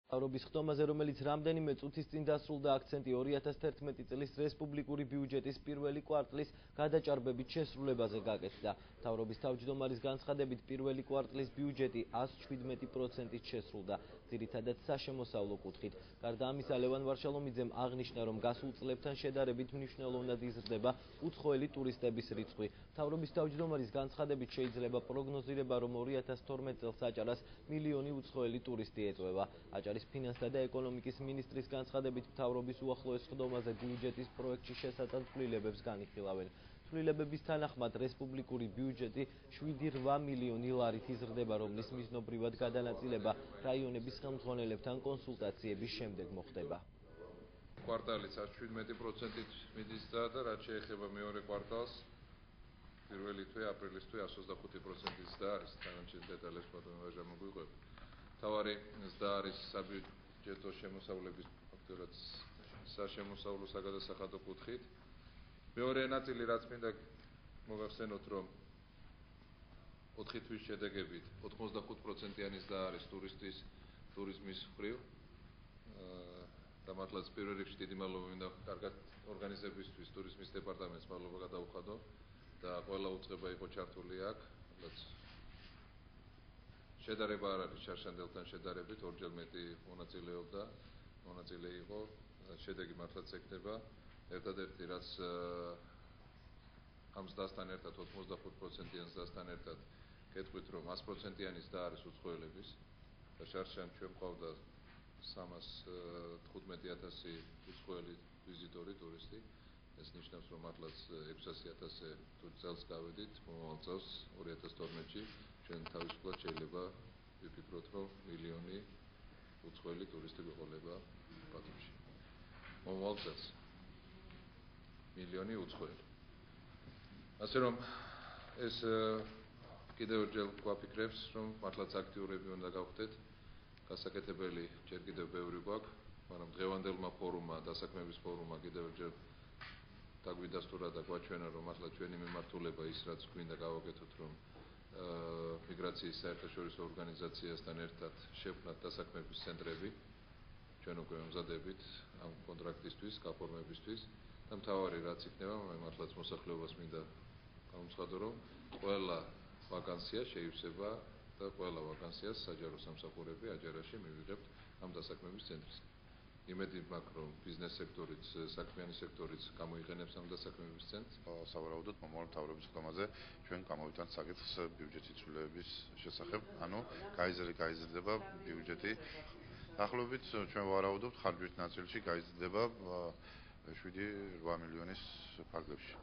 მთავრობის ხდომაზე, რომელიც რამდენიმე წუთის წინ დასრულდა, აქცენტი 2011 წლის რესპუბლიკური ბიუჯეტის პირველი კვარტლის გადაჭარბებით შესრულებაზე გაკეთდა. მთავრობის თავმჯდომარის განცხადებით, პირველი კვარტლის ბიუჯეტი 117%-ით შესრულდა, ძირითადად საშემოსავლო კუთხით. გარდა ამისა, ლევან ვარშალომიძემ აღნიშნა, რომ გასულ წლებთან შედარებით მნიშვნელოვნად იზრდება უცხოელი ტურისტების რიცხვი. მთავრობის თავმჯდომარის განცხადებით შეიძლება პროგნოზირება, რომ 2012 წელს აჭარას მილიონი უცხოელი ტურისტი ეტყვევა. აჭარის ფინანსთა და ეკონომიკის მინისტრის განცხადებით, მთავრობის უახლოეს ხდომაზე ბიუჯეტის პროექტში შესატან ცვლილებებს განიხილავენ. ცვლილებების თანახმად რესპუბლიკური ბიუჯეტი 7-8 მილიონი ლარით იზრდება, რომლის მიზნობრივად გადანაწილება რაიონების ხელმძღვანელებთან კონსულტაციების შემდეგ მოხდება. კვარტალიც 17%-ით მიდის და რაც შეეხება მეორე კვარტალს, პირველი თვე აპრილის თვე 125%-ით და არის თანამშრომლობის დეტალებს ბატონო ვაჟა მოგვიყვება. მთავარი ზრდა არის საბიუჯეტო შემოსავლების ფაქტორად საშემოსავლო საგადასახადო კუთხით. მეორე ნაწილი, რაც მინდა მოგახსენოთ, რომ 4 თვის შედეგებით 85%-იანი ზრდა არის ტურიზმის მხრივ. და მართლაც პირველ რიგში დიდი მადლობა მინდა კარგად ორგანიზებისთვის ტურიზმის დეპარტამენტს მადლობა გადაუხადო და ყველა უწყება იყო ჩართული აქ. შედარება არ არის შარშანდელთან შედარებით, ორჯერ მეტი მონაწილე იყო, შედეგი მართლაც ექნება. ერთადერთი რაც ამ ზრდასთან ერთად 85%-იან ზრდასთან ერთად გეტყვით, რომ 100%-იანი ზრდა არის უცხოელების და შარშან ჩვენ მყავდა 315,000 უცხოელი ვიზიტორი, ტურისტი. ეს ნიშნავს, რომ მართლაც 600,000 წელს გავედით, მომავალ წელს 2012-ში ჩვენ თავისუფლად შეიძლება ვიფიქროთ, რომ მილიონი უცხოელი ტურისტი გვეყოლება ბათუმში. მომავალ წელს მილიონი უცხოელი. ასე რომ ეს კიდევ ერთხელ გვაფიქრებს, რომ მართლაც აქტიურები უნდა გავხდეთ. გასაკეთებელი ჯერ კიდევ ბევრი გვაქვს, მაგრამ დღევანდელმა ფორუმმა, დასაქმების ფორუმმა კიდევ ერთხელ დაგვიდასტურა და გვაჩვენა, რომ მართლა ჩვენი მიმართულება ის რაც გვინდა გავაკეთოთ, რომ მიგრაციის საერთაშორისო ორგანიზაციასთან ერთად შევქმნათ დასაქმების ცენტრები. ჩვენ უკვე ვემზადებით ამ კონტრაქტისთვის, გაფორმებისთვის და მთავარი რაც იქნება, მართლაც მოსახლეობას მინდა გამომცხადო, რომ ყველა ვაკანსია შეივსება და ყველა ვაკანსიას საჯარო სამსახურები აჯარაში მივიღებთ ამ დასაქმების ცენტრისგან. იმედი მაქვს, რომ ბიზნეს სექტორიც, საქმიანი სექტორიც გამოიყენებს ამ დასაქმების ცენტრს. სავარაუდოდ მომავალ მთავრობის ხდომაზე ჩვენ გამოვიტანთ საკითხს ბიუჯეტის ცვლილებების შესახებ, ანუ გაიზრდება ბიუჯეტი. დაახლოებით ჩვენ ვარაუდობთ ხარჯვის ნაწილში გაიზრდება 7-8 მილიონის ფარგლებში.